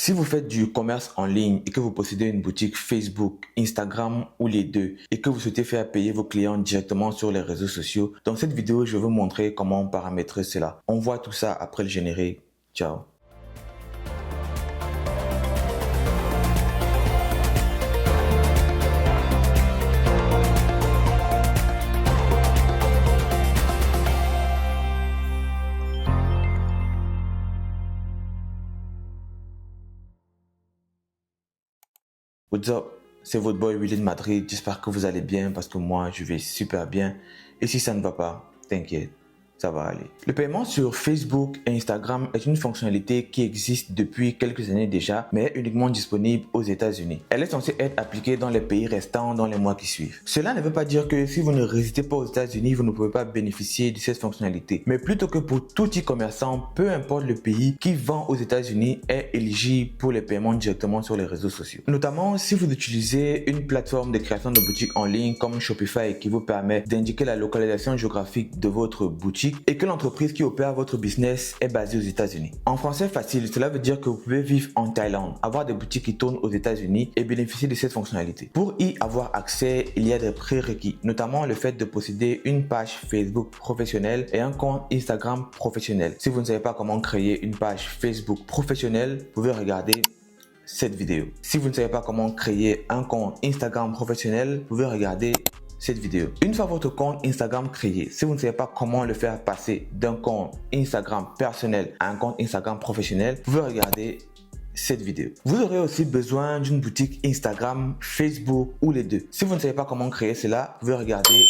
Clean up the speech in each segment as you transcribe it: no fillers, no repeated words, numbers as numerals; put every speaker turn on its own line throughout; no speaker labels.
Si vous faites du commerce en ligne et que vous possédez une boutique Facebook, Instagram ou les deux et que vous souhaitez faire payer vos clients directement sur les réseaux sociaux, dans cette vidéo, je vais vous montrer comment paramétrer cela. On voit tout ça après le générique. Ciao. What's up? C'est votre boy Willy de Madrid. J'espère que vous allez bien parce que moi, je vais super bien. Et si ça ne va pas, t'inquiète, ça va aller. Le paiement sur Facebook et Instagram est une fonctionnalité qui existe depuis quelques années déjà, mais uniquement disponible aux États-Unis. Elle est censée être appliquée dans les pays restants dans les mois qui suivent. Cela ne veut pas dire que si vous ne résidez pas aux États-Unis, vous ne pouvez pas bénéficier de cette fonctionnalité. Mais plutôt que pour tout e-commerçant, peu importe le pays qui vend aux États-Unis est éligible pour les paiements directement sur les réseaux sociaux. Notamment si vous utilisez une plateforme de création de boutiques en ligne comme Shopify qui vous permet d'indiquer la localisation géographique de votre boutique et que l'entreprise qui opère votre business est basée aux États-Unis. En français facile, cela veut dire que vous pouvez vivre en Thaïlande, avoir des boutiques qui tournent aux États-Unis et bénéficier de cette fonctionnalité. Pour y avoir accès, il y a des prérequis, notamment le fait de posséder une page Facebook professionnelle et un compte Instagram professionnel. Si vous ne savez pas comment créer une page Facebook professionnelle, vous pouvez regarder cette vidéo. Si vous ne savez pas comment créer un compte Instagram professionnel, vous pouvez regarder cette vidéo. Une fois votre compte Instagram créé, si vous ne savez pas comment le faire passer d'un compte Instagram personnel à un compte Instagram professionnel, vous pouvez regarder cette vidéo. Vous aurez aussi besoin d'une boutique Instagram, Facebook ou les deux. Si vous ne savez pas comment créer cela, vous pouvez regarder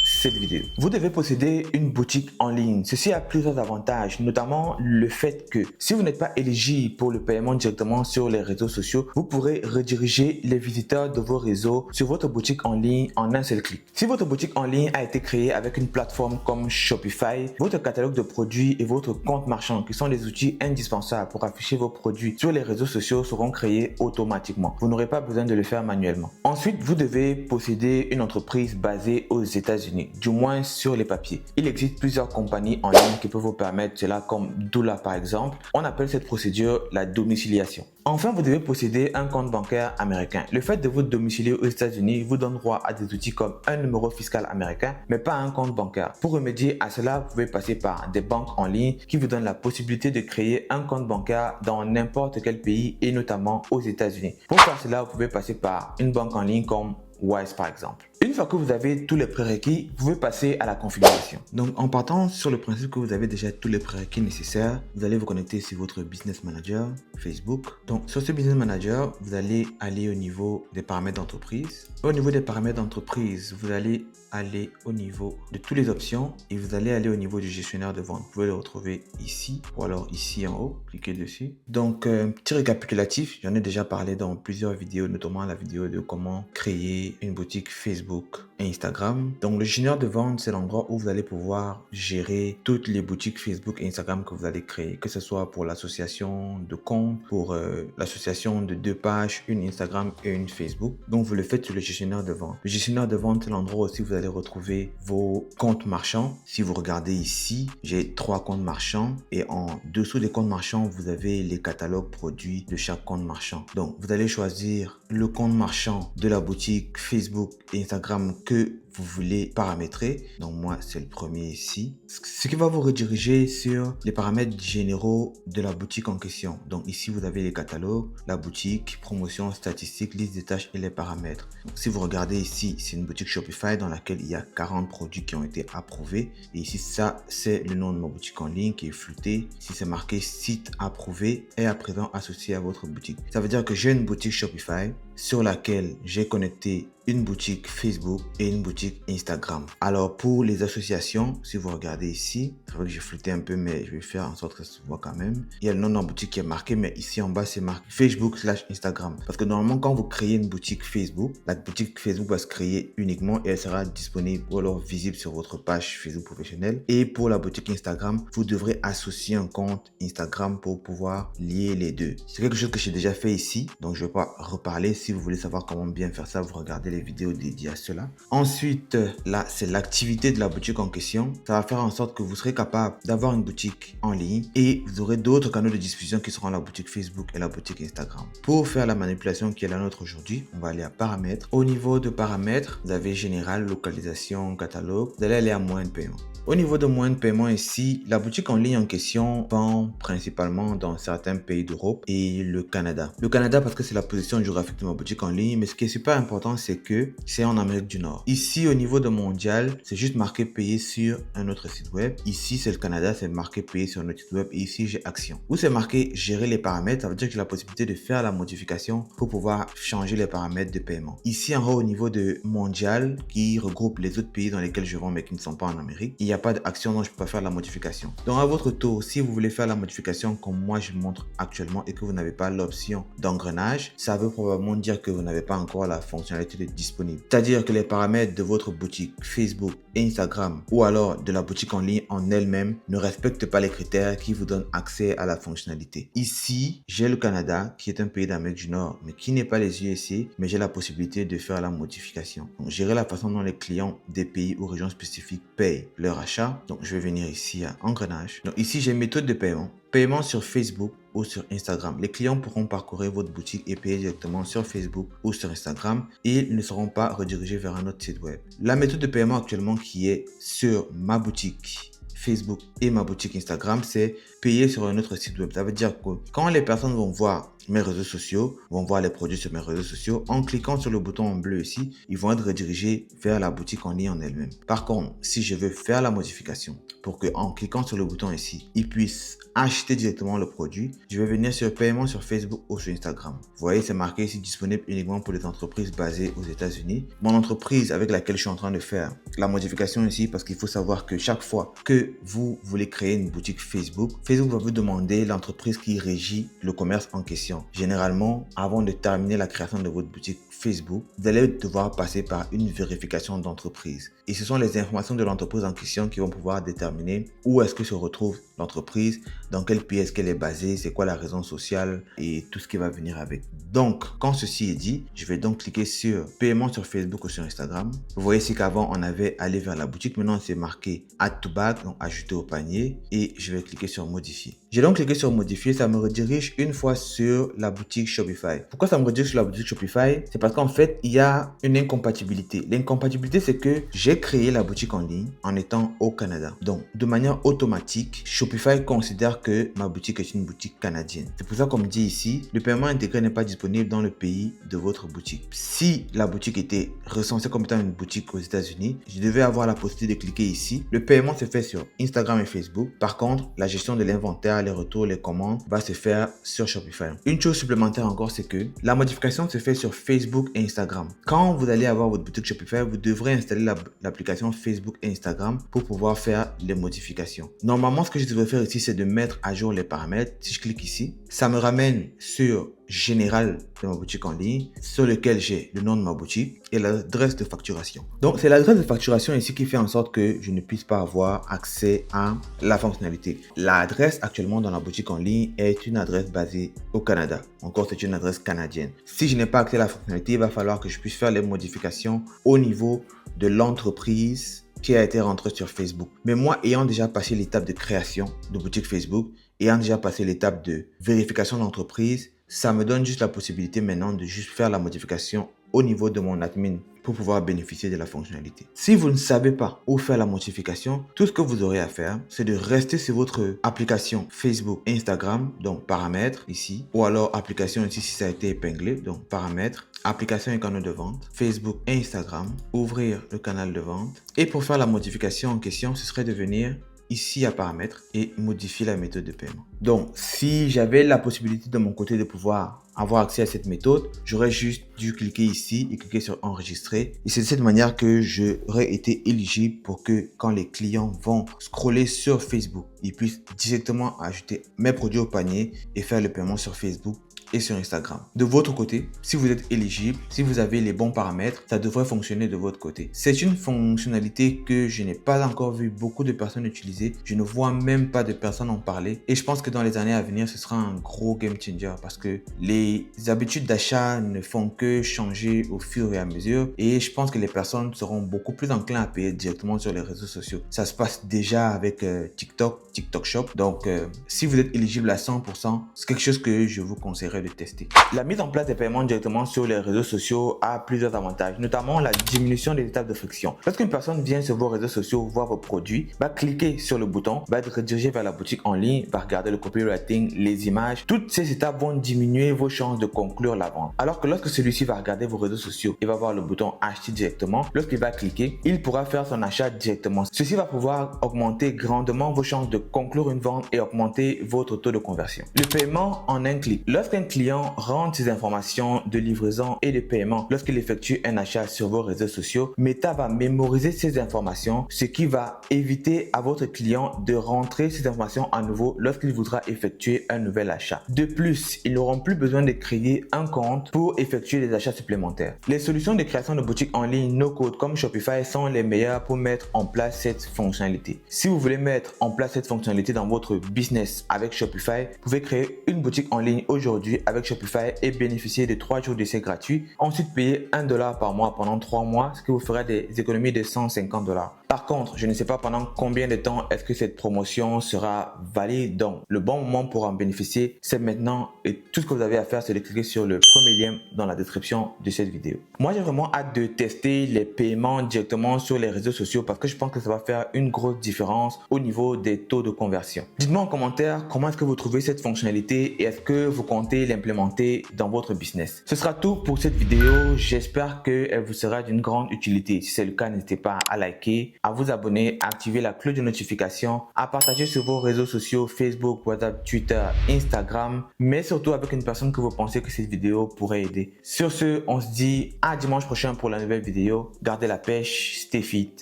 cette vidéo. Vous devez posséder une boutique en ligne. Ceci a plusieurs avantages, notamment le fait que si vous n'êtes pas éligible pour le paiement directement sur les réseaux sociaux, vous pourrez rediriger les visiteurs de vos réseaux sur votre boutique en ligne en un seul clic. Si votre boutique en ligne a été créée avec une plateforme comme Shopify, votre catalogue de produits et votre compte marchand, qui sont des outils indispensables pour afficher vos produits sur les réseaux sociaux, seront créés automatiquement. Vous n'aurez pas besoin de le faire manuellement. Ensuite, vous devez posséder une entreprise basée aux États-Unis, du moins sur les papiers. Il existe plusieurs compagnies en ligne qui peuvent vous permettre cela, comme Doula par exemple. On appelle cette procédure la domiciliation. Enfin, vous devez posséder un compte bancaire américain. Le fait de vous domicilier aux États-Unis vous donne droit à des outils comme un numéro fiscal américain, mais pas un compte bancaire. Pour remédier à cela, vous pouvez passer par des banques en ligne qui vous donnent la possibilité de créer un compte bancaire dans n'importe quel pays et notamment aux États-Unis. Pour faire cela, vous pouvez passer par une banque en ligne comme Wise par exemple. Une fois que vous avez tous les prérequis, vous pouvez passer à la configuration. Donc en partant sur le principe que vous avez déjà tous les prérequis nécessaires, vous allez vous connecter sur votre Business Manager Facebook. Donc sur ce Business Manager, vous allez aller au niveau des paramètres d'entreprise. Au niveau des paramètres d'entreprise, vous allez aller au niveau de toutes les options et vous allez aller au niveau du gestionnaire de vente. Vous pouvez le retrouver ici ou alors ici en haut, cliquez dessus. Donc petit récapitulatif, j'en ai déjà parlé dans plusieurs vidéos, notamment la vidéo de comment créer une boutique Facebook et Instagram. Donc le gestionnaire de vente, c'est l'endroit où vous allez pouvoir gérer toutes les boutiques Facebook et Instagram que vous allez créer, que ce soit pour l'association de comptes, pour l'association de deux pages, une Instagram et une Facebook. Donc vous le faites sur le gestionnaire de vente. Le gestionnaire de vente, c'est l'endroit aussi où vous allez retrouver vos comptes marchands. Si vous regardez ici, j'ai 3 comptes marchands et en dessous des comptes marchands, vous avez les catalogues produits de chaque compte marchand. Donc vous allez choisir le compte marchand de la boutique Facebook et Instagram que vous voulez paramétrer. Donc moi, c'est le premier ici. Ce qui va vous rediriger sur les paramètres généraux de la boutique en question. Donc ici, vous avez les catalogues, la boutique, promotion, statistiques, liste des tâches et les paramètres. Donc, si vous regardez ici, c'est une boutique Shopify dans laquelle il y a 40 produits qui ont été approuvés. Et ici, ça, c'est le nom de ma boutique en ligne qui est flouté. Si c'est marqué site approuvé, est à présent associé à votre boutique. Ça veut dire que j'ai une boutique Shopify sur laquelle j'ai connecté une boutique Facebook et une boutique Instagram. Alors pour les associations, si vous regardez ici, c'est vrai que j'ai flouté un peu, mais je vais faire en sorte que ça se voit quand même. Il y a le nom de la boutique qui est marqué, mais ici en bas c'est marqué Facebook/Instagram. Parce que normalement quand vous créez une boutique Facebook, la boutique Facebook va se créer uniquement et elle sera disponible ou alors visible sur votre page Facebook professionnelle. Et pour la boutique Instagram, vous devrez associer un compte Instagram pour pouvoir lier les deux. C'est quelque chose que j'ai déjà fait ici, donc je ne vais pas reparler. Si vous voulez savoir comment bien faire ça, vous regardez les vidéos dédiées à cela. Ensuite, Ensuite, là, c'est l'activité de la boutique en question. Ça va faire en sorte que vous serez capable d'avoir une boutique en ligne et vous aurez d'autres canaux de diffusion qui seront la boutique Facebook et la boutique Instagram. Pour faire la manipulation qui est la nôtre aujourd'hui, on va aller à paramètres. Au niveau de paramètres, vous avez général, localisation, catalogue. Vous allez aller à moyens de paiement. Au niveau de moyens de paiement ici, la boutique en ligne en question vend principalement dans certains pays d'Europe et le Canada. Le Canada parce que c'est la position géographique de ma boutique en ligne, mais ce qui est super important, c'est que c'est en Amérique du Nord. Ici, au niveau de mondial, c'est juste marqué payer sur un autre site web. Ici, c'est le Canada, c'est marqué payer sur un autre site web. Et ici, j'ai action. Où c'est marqué gérer les paramètres, ça veut dire que j'ai la possibilité de faire la modification pour pouvoir changer les paramètres de paiement. Ici, en haut, au niveau de mondial, qui regroupe les autres pays dans lesquels je vends, mais qui ne sont pas en Amérique, il n'y a pas d'action dont je peux faire la modification. Donc à votre tour, si vous voulez faire la modification comme moi je montre actuellement et que vous n'avez pas l'option d'engrenage, ça veut probablement dire que vous n'avez pas encore la fonctionnalité disponible. C'est-à-dire que les paramètres de votre boutique Facebook, Instagram ou alors de la boutique en ligne en elle-même ne respectent pas les critères qui vous donnent accès à la fonctionnalité. Ici, j'ai le Canada qui est un pays d'Amérique du Nord mais qui n'est pas les USA, mais j'ai la possibilité de faire la modification. Donc gérer la façon dont les clients des pays ou régions spécifiques payent leur achat. Donc je vais venir ici à engrenage. Donc ici j'ai méthode de paiement. Paiement sur Facebook ou sur Instagram. Les clients pourront parcourir votre boutique et payer directement sur Facebook ou sur Instagram et ils ne seront pas redirigés vers un autre site web. La méthode de paiement actuellement qui est sur ma boutique Facebook et ma boutique Instagram, c'est payer sur un autre site web. Ça veut dire que quand les personnes vont voir mes réseaux sociaux, vont voir les produits sur mes réseaux sociaux, en cliquant sur le bouton en bleu ici, ils vont être redirigés vers la boutique en ligne en elle-même. Par contre, si je veux faire la modification pour que en cliquant sur le bouton ici, ils puissent acheter directement le produit, je vais venir sur paiement sur Facebook ou sur Instagram. Vous voyez, c'est marqué ici disponible uniquement pour les entreprises basées aux États-Unis. Mon entreprise avec laquelle je suis en train de faire la modification ici, parce qu'il faut savoir que chaque fois que vous voulez créer une boutique Facebook, Facebook va vous demander l'entreprise qui régit le commerce en question. Généralement, avant de terminer la création de votre boutique Facebook, vous allez devoir passer par une vérification d'entreprise. Et ce sont les informations de l'entreprise en question qui vont pouvoir déterminer où est-ce que se retrouve l'entreprise, dans quel pays est-ce qu'elle est basée, c'est quoi la raison sociale et tout ce qui va venir avec. Donc, quand ceci est dit, je vais donc cliquer sur paiement sur Facebook ou sur Instagram. Vous voyez ici qu'avant, on avait allé vers la boutique. Maintenant, c'est marqué Add to Bag, donc ajouter au panier. Et je vais cliquer sur modifier. J'ai donc cliqué sur modifier. Ça me redirige une fois sur la boutique Shopify. Pourquoi ça me redirige sur la boutique Shopify? C'est parce qu'en fait, il y a une incompatibilité. L'incompatibilité, c'est que j'ai créé la boutique en ligne en étant au Canada. Donc, de manière automatique, Shopify considère que ma boutique est une boutique canadienne. C'est pour ça qu'on me dit ici, le paiement intégré n'est pas disponible dans le pays de votre boutique. Si la boutique était recensée comme étant une boutique aux États-Unis, je devais avoir la possibilité de cliquer ici. Le paiement se fait sur Instagram et Facebook. Par contre, la gestion de l'inventaire, les retours, les commandes va se faire sur Shopify. Une chose supplémentaire encore, c'est que la modification se fait sur Facebook et Instagram. Quand vous allez avoir votre boutique Shopify, vous devrez installer l'application Facebook et Instagram pour pouvoir faire les modifications. Normalement, ce que je devrais faire ici, c'est de mettre à jour les paramètres. Si je clique ici, ça me ramène sur général de ma boutique en ligne sur lequel j'ai le nom de ma boutique et l'adresse de facturation. Donc, c'est l'adresse de facturation ici qui fait en sorte que je ne puisse pas avoir accès à la fonctionnalité. L'adresse actuellement dans la boutique en ligne est une adresse basée au Canada. Encore, c'est une adresse canadienne. Si je n'ai pas accès à la fonctionnalité, il va falloir que je puisse faire les modifications au niveau de l'entreprise qui a été rentrée sur Facebook. Mais moi, ayant déjà passé l'étape de création de boutique Facebook, ayant déjà passé l'étape de vérification d'entreprise, ça me donne juste la possibilité maintenant de juste faire la modification au niveau de mon admin pour pouvoir bénéficier de la fonctionnalité. Si vous ne savez pas où faire la modification, tout ce que vous aurez à faire, c'est de rester sur votre application Facebook et Instagram, donc paramètres ici, ou alors application ici si ça a été épinglé, donc paramètres, application et canaux de vente, Facebook et Instagram, ouvrir le canal de vente. Et pour faire la modification en question, ce serait de venir ici à paramètres et modifier la méthode de paiement. Donc, si j'avais la possibilité de mon côté de pouvoir avoir accès à cette méthode, j'aurais juste dû cliquer ici et cliquer sur enregistrer. Et c'est de cette manière que j'aurais été éligible pour que quand les clients vont scroller sur Facebook, ils puissent directement ajouter mes produits au panier et faire le paiement sur Facebook et sur Instagram. De votre côté, si vous êtes éligible, si vous avez les bons paramètres, ça devrait fonctionner de votre côté. C'est une fonctionnalité que je n'ai pas encore vu beaucoup de personnes utiliser. Je ne vois même pas de personnes en parler. Et je pense que dans les années à venir, ce sera un gros game changer parce que les habitudes d'achat ne font que changer au fur et à mesure. Et je pense que les personnes seront beaucoup plus enclins à payer directement sur les réseaux sociaux. Ça se passe déjà avec TikTok Shop. Donc, si vous êtes éligible à 100%, c'est quelque chose que je vous conseillerais de tester. La mise en place des paiements directement sur les réseaux sociaux a plusieurs avantages, notamment la diminution des étapes de friction. Lorsqu'une personne vient sur vos réseaux sociaux voir vos produits, va cliquer sur le bouton, va être redirigé vers la boutique en ligne, va regarder le copywriting, les images. Toutes ces étapes vont diminuer vos chances de conclure la vente. Alors que lorsque celui-ci va regarder vos réseaux sociaux et va voir le bouton acheter directement, lorsqu'il va cliquer, il pourra faire son achat directement. Ceci va pouvoir augmenter grandement vos chances de conclure une vente et augmenter votre taux de conversion. Le paiement en un clic. Lorsqu'un client rentre ses informations de livraison et de paiement lorsqu'il effectue un achat sur vos réseaux sociaux, Meta va mémoriser ces informations, ce qui va éviter à votre client de rentrer ces informations à nouveau lorsqu'il voudra effectuer un nouvel achat. De plus, ils n'auront plus besoin de créer un compte pour effectuer des achats supplémentaires. Les solutions de création de boutiques en ligne no-code comme Shopify sont les meilleures pour mettre en place cette fonctionnalité. Si vous voulez mettre en place cette fonctionnalité dans votre business avec Shopify, vous pouvez créer une boutique en ligne aujourd'hui avec Shopify et bénéficier de 3 jours d'essai gratuits. Ensuite, payer $1 par mois pendant 3 mois, ce qui vous fera des économies de $150. Par contre, je ne sais pas pendant combien de temps est-ce que cette promotion sera valide. Donc, le bon moment pour en bénéficier, c'est maintenant. Et tout ce que vous avez à faire, c'est de cliquer sur le premier lien dans la description de cette vidéo. Moi, j'ai vraiment hâte de tester les paiements directement sur les réseaux sociaux parce que je pense que ça va faire une grosse différence au niveau des taux de conversion. Dites-moi en commentaire comment est-ce que vous trouvez cette fonctionnalité et est-ce que vous comptez l'implémenter dans votre business. Ce sera tout pour cette vidéo. J'espère qu'elle vous sera d'une grande utilité. Si c'est le cas, n'hésitez pas à liker, à vous abonner, à activer la cloche de notification, à partager sur vos réseaux sociaux Facebook, WhatsApp, Twitter, Instagram, mais surtout avec une personne que vous pensez que cette vidéo pourrait aider. Sur ce, on se dit à dimanche prochain pour la nouvelle vidéo. Gardez la pêche, stay fit.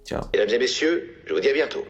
Ciao.
Mesdames et messieurs, je vous dis à bientôt.